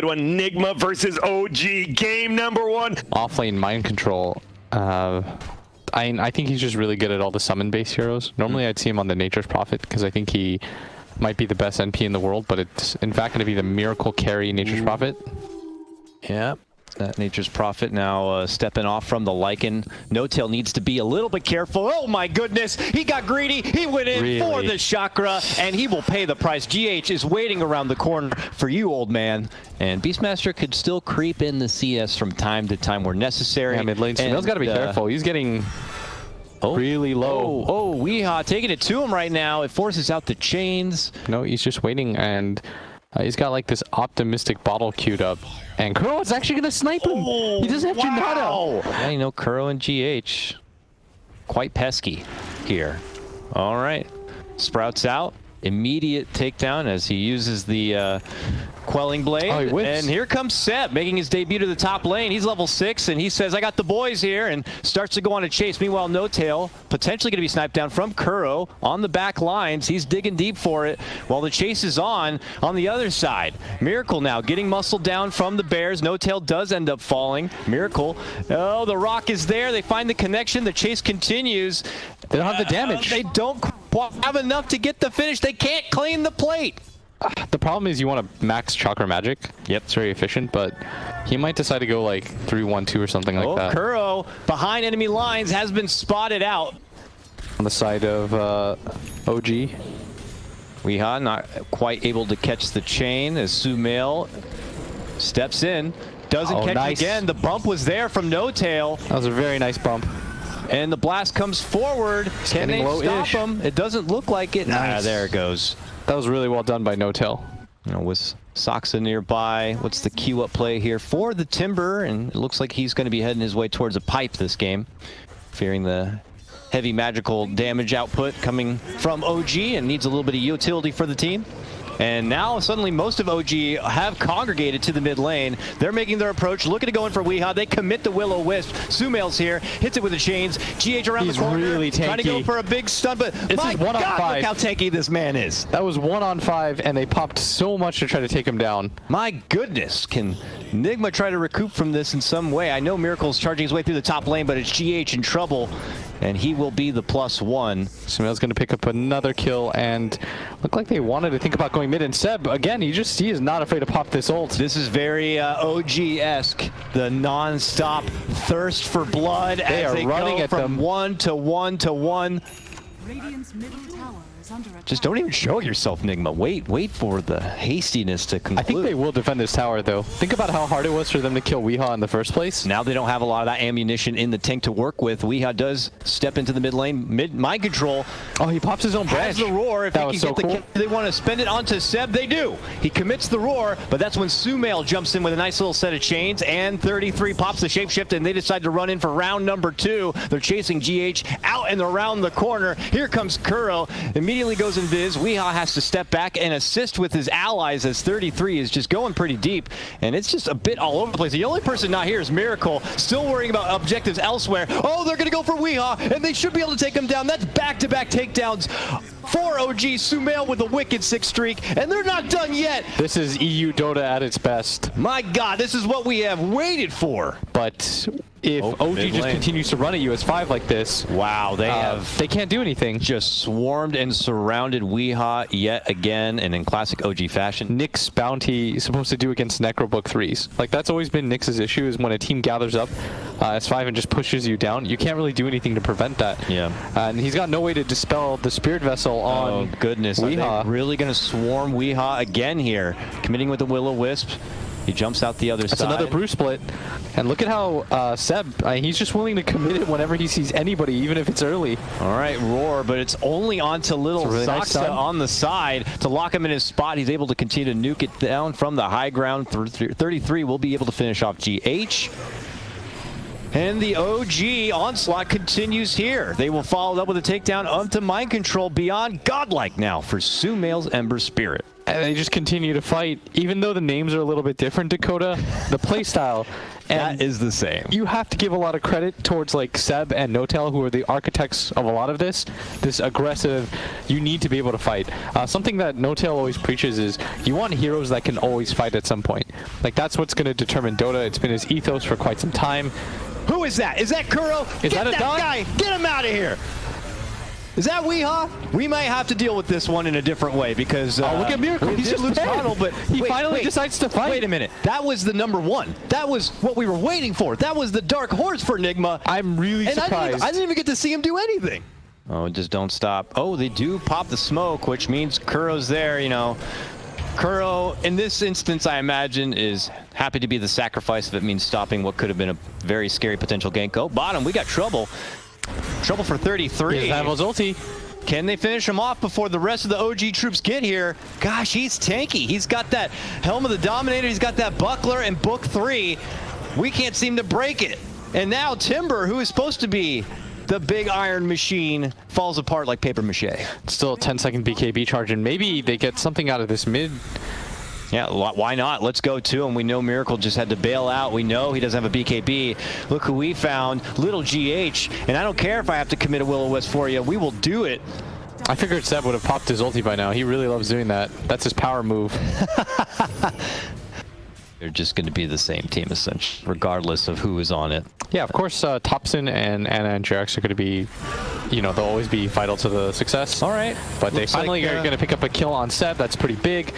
good one. Nigma versus OG, game number 1. Offlane mind control. I think he's just really good at all the summon base heroes. Normally I'd see him on the Nature's Prophet because I think he might be the best NP in the world, but it's in fact going to be the miracle carry Nature's Prophet. Yeah, that Nature's Prophet now stepping off from the Lycan. No-Tail needs to be a little bit careful. Oh my goodness, he got greedy. He went in for the chakra, and he will pay the price. GH is waiting around the corner for you, old man. And Beastmaster could still creep in the CS from time to time where necessary. Yeah, mid lane. Sumail's got to be careful. He's getting really low. Oh, Weehaw taking it to him right now. It forces out the chains. No, he's just waiting, and he's got like this optimistic bottle queued up. And Kuro is actually going to snipe him. He doesn't have Junata. Yeah, you know, Kuro and GH. Quite pesky here. All right. Sprouts out. Immediate takedown as he uses the Quelling Blade. Oh, he whips. And here comes Seb making his debut to the top lane. He's level 6 and he says, I got the boys here, and starts to go on a chase. Meanwhile, No-Tail potentially going to be sniped down from Kuro on the back lines. He's digging deep for it while the chase is on the other side. Miracle now getting muscled down from the Bears. No-Tail does end up falling. Miracle. Oh, the rock is there. They find the connection. The chase continues. They don't have the damage. They don't have enough to get the finish. They can't clean the plate. The problem is you want to max Chakra Magic. Yep. It's very efficient, but he might decide to go like 3-1-2 or something like that. Kuro behind enemy lines has been spotted out. On the side of OG. Weehaw not quite able to catch the chain as Sumail steps in. Doesn't catch it again. The bump was there from No-Tail. That was a very nice bump. And the blast comes forward. Can they stop him? It doesn't look like it. Nice. There it goes. That was really well done by No-Tail. You know, with Soxa nearby, what's the queue up play here for the Timber? And it looks like he's going to be heading his way towards a pipe this game, fearing the heavy magical damage output coming from OG, and needs a little bit of utility for the team. And now suddenly most of OG have congregated to the mid lane. They're making their approach, looking to go in for Weehaw. They commit the Will-O-Wisp. Sumail's here, hits it with the chains. GH around the corner, really tanky. trying to go for a big stun, but this my is 1 on God, 5. look how tanky this man is. That was 1 on 5, and they popped so much to try to take him down. My goodness, can Nigma try to recoup from this in some way? I know Miracle's charging his way through the top lane, but it's GH in trouble, and he will be the +1. Sumail's going to pick up another kill, and look like they wanted to think about going mid. And Seb, again, he is not afraid to pop this ult. This is very OG-esque, the non-stop thirst for blood as they running go from 1 to 1 to 1. Radiant's middle tower is under attack. Just don't even show yourself, Nigma. Wait for the hastiness to conclude. I think they will defend this tower, though. Think about how hard it was for them to kill Weehaw in the first place. Now they don't have a lot of that ammunition in the tank to work with. Weehaw does step into the mid lane, mind control. Oh, he pops his own branch. Has the roar. If that they was can so get the cool. kill, they want to spend it onto Seb. They do. He commits the roar, but that's when Sumail jumps in with a nice little set of chains, and 33 pops the shapeshift, and they decide to run in for round number 2. They're chasing GH out and around the corner. Here comes Kuro. Immediately goes invis. Weehaw has to step back and assist with his allies as 33 is just going pretty deep, and it's just a bit all over the place. The only person not here is Miracle, still worrying about objectives elsewhere. Oh, they're going to go for Weehaw, and they should be able to take him down. That's back-to-back takedowns for OG. Sumail with a wicked 6 streak, and they're not done yet. This is EU Dota at its best. My God, this is what we have waited for. But if OG just continues to run at you as 5 like this, wow, they can't do anything. Just swarmed and surrounded Weehaw yet again, and in classic OG fashion. Nyx's bounty is supposed to do against Necrobook 3s. Like, that's always been Nyx's issue, is when a team gathers up as 5 and just pushes you down, you can't really do anything to prevent that. Yeah. And he's got no way to dispel the Spirit Vessel on Oh goodness, Weehaw. Are they really going to swarm Weehaw again here? Committing with the Will-O-Wisp. He jumps out the other side. That's another brew split. And look at how Seb, he's just willing to commit it whenever he sees anybody, even if it's early. All right, roar, but it's only onto little Soxa on the side to lock him in his spot. He's able to continue to nuke it down from the high ground. 33 will be able to finish off GH. And the OG onslaught continues here. They will follow up with a takedown onto mind control beyond godlike now for Sumail's Ember Spirit. And they just continue to fight, even though the names are a little bit different, Dakota, the play style. And that is the same. You have to give a lot of credit towards like Seb and Notel, who are the architects of a lot of this aggressive, you need to be able to fight. Something that Notel always preaches is you want heroes that can always fight at some point. Like that's what's going to determine Dota. It's been his ethos for quite some time. Who is that? Is that Kuro? Is Get that a dog? guy! Get him out of here! Is that Weehaw? We might have to deal with this one in a different way because look at Miracle. He's just tunnel, but he finally decides to fight. Wait a minute. That was the #1. That was what we were waiting for. That was the dark horse for Nigma. I'm really surprised. I didn't even get to see him do anything. Oh, just don't stop. Oh, they do pop the smoke, which means Kuro's there, you know. Kuro, in this instance, I imagine, is happy to be the sacrifice if it means stopping what could have been a very scary potential gank. Oh, bottom, we got trouble. Trouble for 33. Zavel's ulti. Can they finish him off before the rest of the OG troops get here? Gosh, he's tanky. He's got that Helm of the Dominator. He's got that Buckler and Book 3. We can't seem to break it. And now Timber, who is supposed to be the big iron machine, falls apart like paper mache. Still a 10-second BKB charge, and maybe they get something out of this mid. Yeah, why not? Let's go to him. We know Miracle just had to bail out. We know he doesn't have a BKB. Look who we found, little GH. And I don't care if I have to commit a Will-O-Wisp for you. We will do it. I figured Seb would have popped his ulti by now. He really loves doing that. That's his power move. They're just going to be the same team, essentially, regardless of who is on it. Yeah, of course, Thompson and Anna and Jax are going to be, you know, they'll always be vital to the success. All right. But they finally are going to pick up a kill on Seb. That's pretty big.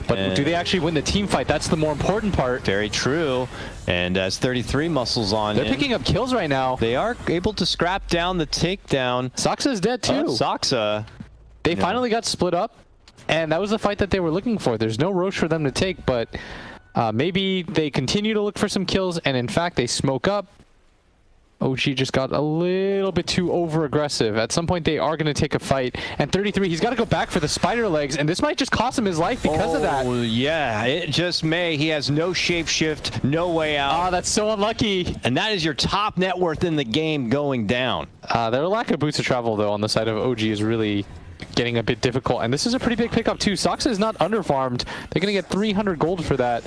But do they actually win the team fight? That's the more important part. Very true. And as 33 muscles on They're picking up kills right now. They are able to scrap down the takedown. Soxa's dead too. Soxa. They finally got split up. And that was the fight that they were looking for. There's no Roche for them to take, but maybe they continue to look for some kills. And in fact, they smoke up. OG just got a little bit too over-aggressive. At some point, they are going to take a fight. And 33, he's got to go back for the spider legs, and this might just cost him his life because of that. Oh, yeah, it just may. He has no shapeshift, no way out. Oh, that's so unlucky. And that is your top net worth in the game going down. Their lack of boots of travel, though, on the side of OG is really getting a bit difficult. And this is a pretty big pickup, too. Soxa is not underfarmed. They're going to get 300 gold for that.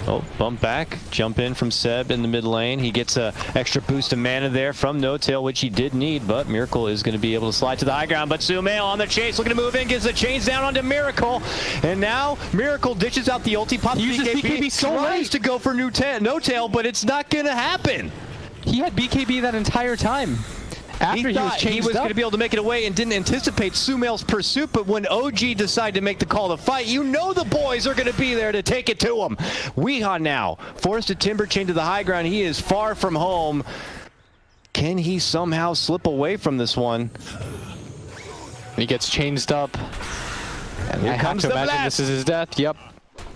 Oh, bump back, jump in from Seb in the mid lane. He gets a extra boost of mana there from No-Tail, which he did need, but Miracle is going to be able to slide to the high ground. But Sumail on the chase, looking to move in, gets the chains down onto Miracle. And now Miracle ditches out the ulti, pops BKB, so tries late to go for No-Tail, but it's not going to happen. He had BKB that entire time. After he thought he was going to be able to make it away and didn't anticipate Sumail's pursuit, but when OG decided to make the call to fight, you know the boys are going to be there to take it to him. Weehaw now forced to timber chain to the high ground. He is far from home. Can he somehow slip away from this one? He gets changed up. And Here I have comes to the imagine blast. this is his death. Yep.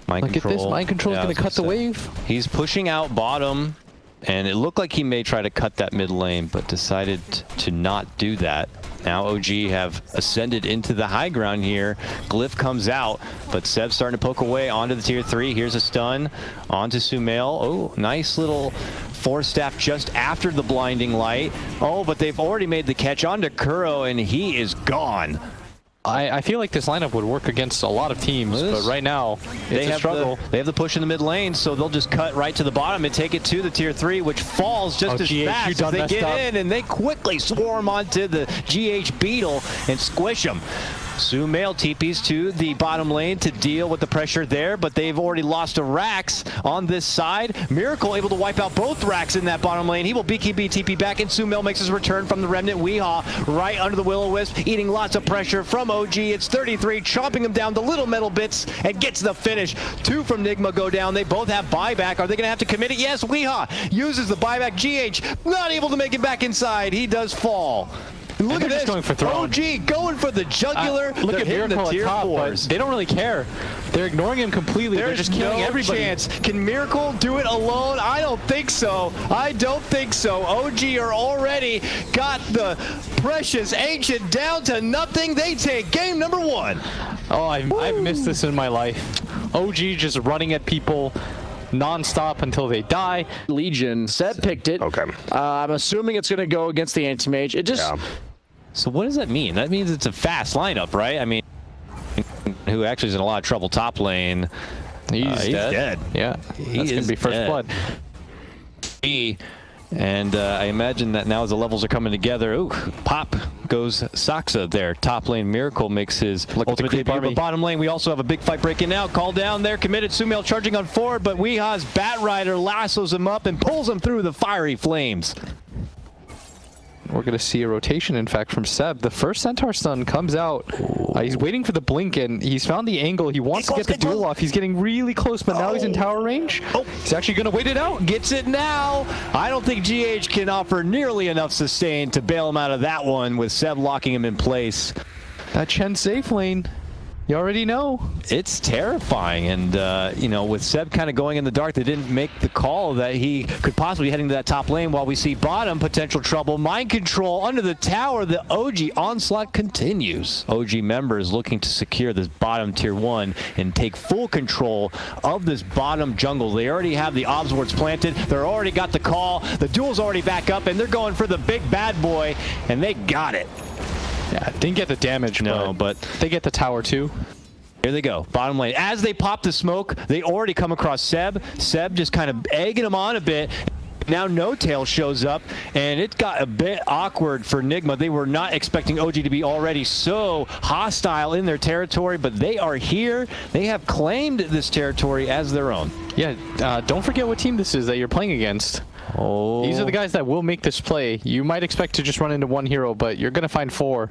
Look at this. Mind control is going to cut the wave. He's pushing out bottom. And it looked like he may try to cut that mid lane, but decided to not do that. Now OG have ascended into the high ground here. Glyph comes out, but Seb's starting to poke away onto the tier 3. Here's a stun onto Sumail. Oh, nice little force staff just after the blinding light. Oh, but they've already made the catch onto Kuro, and he is gone. I feel like this lineup would work against a lot of teams, but right now it's a struggle. They have the push in the mid lane, so they'll just cut right to the bottom and take it to the tier 3, which falls just as fast as they get in, and they quickly swarm onto the GH Beetle and squish them. Sumail TPs to the bottom lane to deal with the pressure there, but they've already lost a Rax on this side. Miracle able to wipe out both Rax in that bottom lane. He will BKB TP back, and Sumail makes his return from the Remnant. Weehaw right under the Will-O-Wisp, eating lots of pressure from OG. It's 33, chomping him down to little metal bits, and gets the finish. 2 from Nigma go down. They both have buyback. Are they going to have to commit it? Yes, Weehaw uses the buyback. GH not able to make it back inside. He does fall. Look at this, going for OG going for the jugular. Look at hitting Miracle the tier at top, 4s. but they don't really care. They're ignoring him completely. They're just killing everybody. Chance. Can Miracle do it alone? I don't think so. I don't think so. OG are already got the precious ancient down to nothing. They take game number 1. Oh, I've missed this in my life. OG just running at people non-stop until they die. Legion. Seb picked it. Okay. I'm assuming it's going to go against the anti-mage. It just... So what does that mean? That means it's a fast lineup, right? I mean, who actually is in a lot of trouble top lane. He's dead. Yeah, that's gonna be first blood. And I imagine that now as the levels are coming together, ooh, pop goes Saksa there. Top lane Miracle makes his ultimate debut. But bottom lane, we also have a big fight breaking out. Call down there, committed. Sumail charging on forward, but Weeha's Bat Rider lassos him up and pulls him through the fiery flames. We're going to see a rotation, in fact, from Seb. The first Centaur stun comes out. He's waiting for the blink, and he's found the angle. He wants to get the duel off. He's getting really close, but now he's in tower range. He's actually going to wait it out. Gets it now. I don't think GH can offer nearly enough sustain to bail him out of that one with Seb locking him in place. That Chen safe lane. You already know. It's terrifying, and you know, with Seb kind of going in the dark, they didn't make the call that he could possibly be heading to that top lane. While we see bottom potential trouble, mind control under the tower. The OG onslaught continues. OG members looking to secure this bottom tier 1 and take full control of this bottom jungle. They already have the obs wards planted. They're already got the call. The duel's already back up, and they're going for the big bad boy, and they got it. Yeah, didn't get the damage, but they get the tower too. Here they go, bottom lane. As they pop the smoke, they already come across Seb. Seb just kind of egging him on a bit. Now No Tail shows up, and it got a bit awkward for Nigma. They were not expecting OG to be already so hostile in their territory, but they are here. They have claimed this territory as their own. Yeah, don't forget what team this is that you're playing against. Oh. These are the guys that will make this play. You might expect to just run into one hero, but you're going to find 4.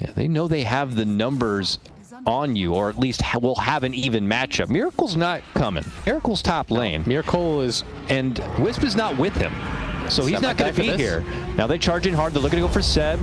Yeah, they know they have the numbers on you, or at least will have an even matchup. Miracle's not coming. Miracle's top lane. Miracle is... And Wisp is not with him, so he's not going to be here. Now they charge in hard. They're looking to go for Seb.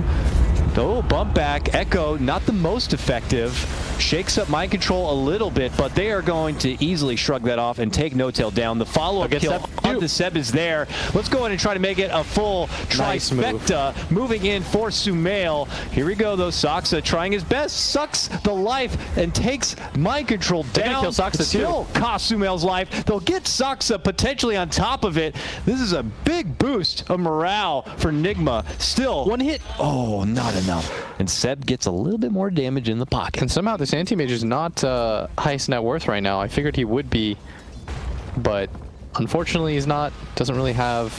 Oh, bump back. Echo, not the most effective. Shakes up mind control a little bit, but they are going to easily shrug that off and take No Tail down. The follow-up kill on the Seb is there. Let's go ahead and try to make it a full trifecta. Moving in for Sumail. Here we go, though. Saksa trying his best. Sucks the life and takes mind control down. Kill Saksa still cost Sumail's life. They'll get Saksa potentially on top of it. This is a big boost of morale for Nigma. Still, one hit. Oh, not enough. And Seb gets a little bit more damage in the pocket. And somehow this anti-mage is not highest net worth right now. I figured he would be, but unfortunately he's not. Doesn't really have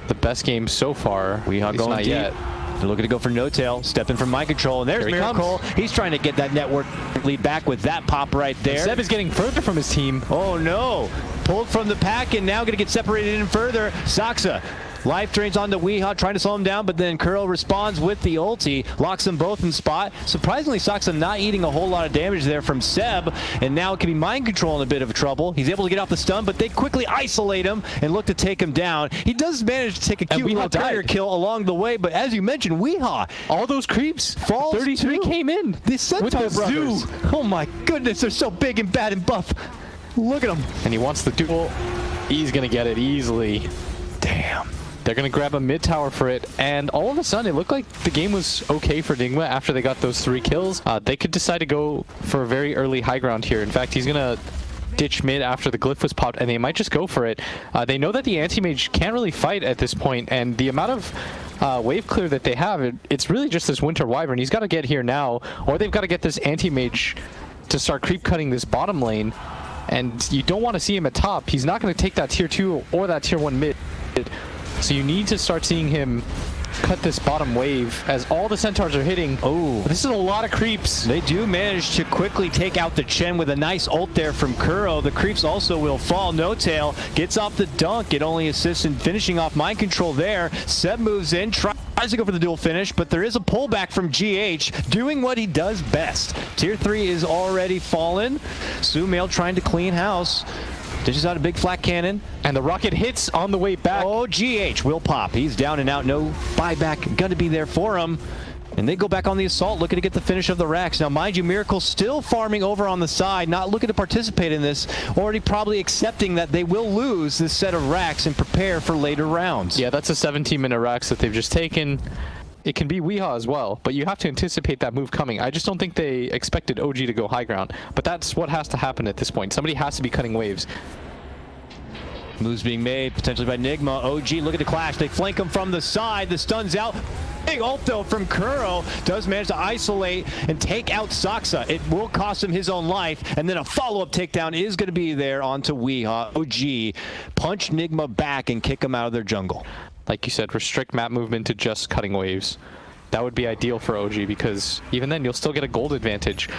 the best game so far. Weehaw going deep. Yet. They're looking to go for No Tail, stepping from mind control, and there's Miracle. He's trying to get that network lead back with that pop right there. And Seb is getting further from his team. Oh no! Pulled from the pack and now going to get separated in further. Saksa. Life drains onto Weehaw, trying to slow him down, but then Curl responds with the ulti, locks them both in spot. Surprisingly, Saksa not eating a whole lot of damage there from Seb, and now it can be mind control in a bit of trouble. He's able to get off the stun, but they quickly isolate him and look to take him down. He does manage to take a cute little tiger kill along the way, but as you mentioned, Weehaw, all those creeps, falls 33 came in. The Centaur brothers. Oh my goodness, they're so big and bad and buff. Look at them. And he wants the duel. He's going to get it easily. Damn. They're going to grab a mid tower for it, and all of a sudden it looked like the game was okay for Nigma after they got those 3 kills. They could decide to go for a very early high ground here. In fact, he's going to ditch mid after the glyph was popped, and they might just go for it. They know that the anti-mage can't really fight at this point, and the amount of wave clear that they have, it's really just this Winter Wyvern. He's got to get here now, or they've got to get this anti-mage to start creep cutting this bottom lane, and you don't want to see him at top. He's not going to take that tier 2 or that tier 1 mid. So you need to start seeing him cut this bottom wave as all the centaurs are hitting. Oh, this is a lot of creeps. They do manage to quickly take out the Chen with a nice ult there from Kuro. The creeps also will fall. No Tail gets off the dunk. It only assists in finishing off mind control there. Seb moves in, tries to go for the dual finish, but there is a pullback from GH, doing what he does best. Tier 3 is already fallen. Sumail trying to clean house. Dishes out a big flat cannon. And the rocket hits on the way back. Oh, GH will pop. He's down and out. No buyback going to be there for him. And they go back on the assault, looking to get the finish of the racks. Now, mind you, Miracle still farming over on the side, not looking to participate in this. Already probably accepting that they will lose this set of racks and prepare for later rounds. Yeah, that's a 17-minute racks that they've just taken. It can be Weehaw as well, but you have to anticipate that move coming. I just don't think they expected OG to go high ground, but that's what has to happen at this point. Somebody has to be cutting waves. Moves being made potentially by Nigma. OG looking to clash. They flank him from the side. The stun's out. Big ult though from Kuro does manage to isolate and take out Saksa. It will cost him his own life, and then a follow-up takedown is going to be there onto Weehaw. OG punch Nigma back and kick him out of their jungle. Like you said, restrict map movement to just cutting waves. That would be ideal for OG because even then you'll still get a gold advantage.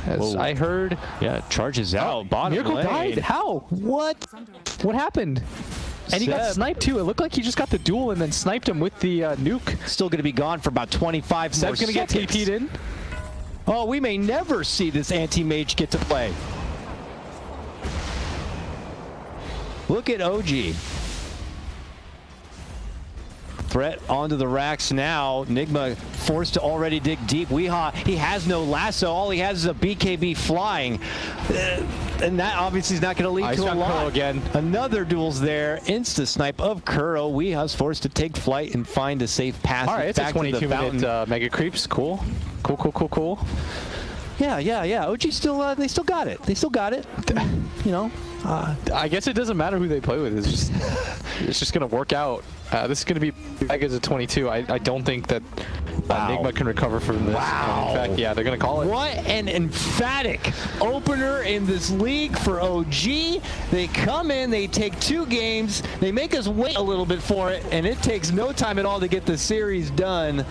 As I heard, Yeah, charges out. Bottom Miracle lane. died. How? What? What happened? And he got Seb. sniped too. It looked like he just got the duel and then sniped him with the nuke. Still going to be gone for about 25 Seb's more gonna get seconds. TP'd in. Oh, we may never see this anti-mage get to play. Look at OG. Threat onto the racks now. Nigma forced to already dig deep. Weehaw, he has no lasso. All he has is a BKB flying. And that obviously is not going to lead Ice to a got lot. Kuro again. Another duel's there. Insta snipe of Kuro. Weehaw's forced to take flight and find a safe path All right, it's a back to the 22-minute mega creeps. Cool. Cool. Yeah. OG still, they still got it. They still got it. You know. I guess it doesn't matter who they play with. It's just going to work out. This is going to be big as a 22. I don't think that Nigma can recover from this. Wow. In fact, yeah, they're going to call it. What an emphatic opener in this league for OG. They come in, they take 2 games, they make us wait a little bit for it, and it takes no time at all to get the series done.